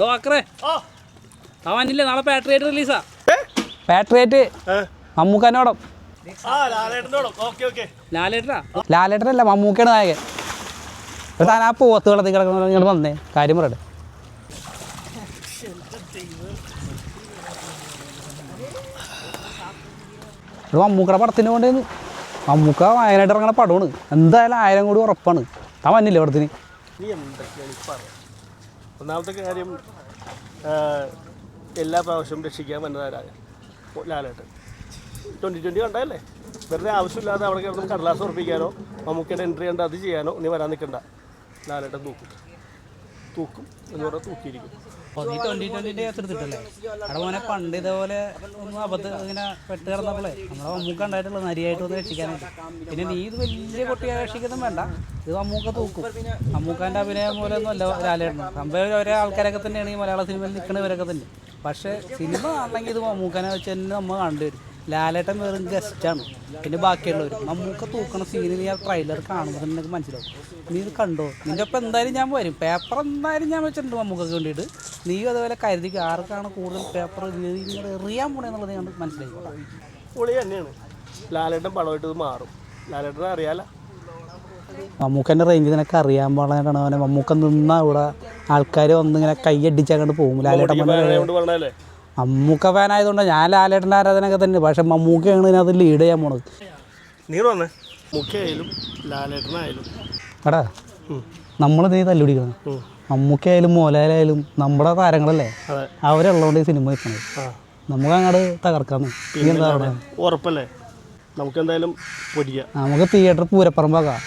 വാക്കറേ ആ വന്നില്ലേ നാളെ പാട്രിയേറ്റ് റിലീസാ. പാട്രിയേറ്റ് മമ്മൂക്കാനോടം. ലാലേട്ടനല്ല, മമ്മൂക്കയാണ് നായകൻ. താൻ ആ പോത്ത് വെള്ളത്തിൽ കിടക്കുന്ന ഇങ്ങോട്ട് വന്നേ, കാര്യം പറയട്ടെ. മമ്മൂക്കയുടെ പടത്തിന് കൊണ്ടേന്ന് മമ്മൂക്ക വയനായിട്ട് ഇറങ്ങണ പടമാണ്. എന്തായാലും 1000 കോടി ഉറപ്പാണ്. താൻ വന്നില്ലേ പടത്തിന്? ഒന്നാമത്തെ കാര്യം, എല്ലാ പ്രാവശ്യവും രക്ഷിക്കാൻ വന്നതാരായ ലാലേട്ടൻ. 2020 കണ്ടല്ലേ, വെറുതെ ആവശ്യമില്ലാതെ അവിടെ കിടന്ന് കടലാസ് ഉറപ്പിക്കാനോ മമ്മൂക്കയുടെ എൻട്രി കണ്ട് അത് ചെയ്യാനോ നീ വരാൻ നിൽക്കണ്ട. ലാലേട്ടൻ തൂക്കും എന്ന് പറഞ്ഞാൽ തൂക്കിയിരിക്കും. 2020 കേസ് എടുത്തിട്ടല്ലേ അവിടെ മോനെ പണ്ട് ഇതേപോലെ ഒന്ന് ഇങ്ങനെ പെട്ട് കിടന്നപ്പോളേ നമ്മളെ മമ്മൂക്ക ഉണ്ടായിട്ടുള്ള നരിയായിട്ട് ഒന്ന് രക്ഷിക്കാനായിട്ട്. പിന്നെ നീ ഇത് വലിയ കുട്ടിയെ രക്ഷിക്കൊന്നും വേണ്ട, ഇത് മമ്മൂക്ക തൂക്കും. മമ്മൂക്കാൻ്റെ അഭിനയം പോലെ ഒന്നും അല്ല ലാലേട്ടൻ. സംഭവം ഒരേ ആൾക്കാരൊക്കെ തന്നെയാണ് ഈ മലയാള സിനിമയിൽ നിൽക്കുന്നവരൊക്കെ തന്നെ. പക്ഷേ സിനിമ ആണെങ്കിൽ ഇത് മമ്മൂക്കാനെ വെച്ച് തന്നെ നമ്മൾ കണ്ടുവരും. ലാലേട്ടൻ വെറും ഗസ്റ്റാണ്. പിന്നെ ബാക്കിയുള്ളവർ മമ്മൂക്ക തൂക്കണ സീന് നീ ആ ട്രെയിലർ കാണുമ്പോൾ തന്നെ നിനക്ക് മനസ്സിലാവും. നീ ഇത് കണ്ടോ? നിൻ്റെ ഒപ്പം എന്തായാലും ഞാൻ വരും. പേപ്പർ എന്തായാലും ഞാൻ വെച്ചിട്ടുണ്ട് മമ്മൂക്കൊക്കെ വേണ്ടിയിട്ട്. നീ അതുപോലെ കരുതിക്ക് ആർക്കാണ് കൂടുതൽ പേപ്പർ എറിയാൻ പോണെന്നുള്ളത് ഞാൻ മനസ്സിലായി. പൊളി തന്നെയാണ് ലാലേട്ടൻ. പടമായിട്ട് ഇത് മാറും. ലാലേട്ടനെ അറിയാലോ. മമ്മൂക്കൻ്റെ റേഞ്ച് നിനക്ക് അറിയാൻ പാടാനായിട്ടാണ് അവനെ മമ്മൂക്ക നിന്നാൽ ഇവിടെ ആൾക്കാർ വന്നിങ്ങനെ കൈയടിച്ചങ്ങോട്ട് പോകും. ലാലേട്ടൻ മമ്മൂക്ക ഫാനായതുകൊണ്ടാണ്. ഞാൻ ലാലേട്ടൻ്റെ ആരാധനയൊക്കെ തന്നെ, പക്ഷെ മമ്മൂക്കയാണ് ഇതിനകത്ത് ലീഡ് ചെയ്യാൻ പോണത്. നീ വന്നേ മുഖ്യായാലും ലാലേട്ടനായാലും എടാ നമ്മൾ നീ തല്ലുപിടിക്കണം. മമ്മൂക്കയായാലും മോഹൻലാലായാലും നമ്മുടെ താരങ്ങളല്ലേ, അവരുള്ളതുകൊണ്ട് ഈ സിനിമ വെക്കണത്. നമുക്ക് അങ്ങോട്ട് തകർക്കാന്ന്. ഉറപ്പല്ലേ? നമുക്ക് എന്തായാലും നമുക്ക് തിയേറ്റർ പൂരപ്പറമ്പാക്കാം.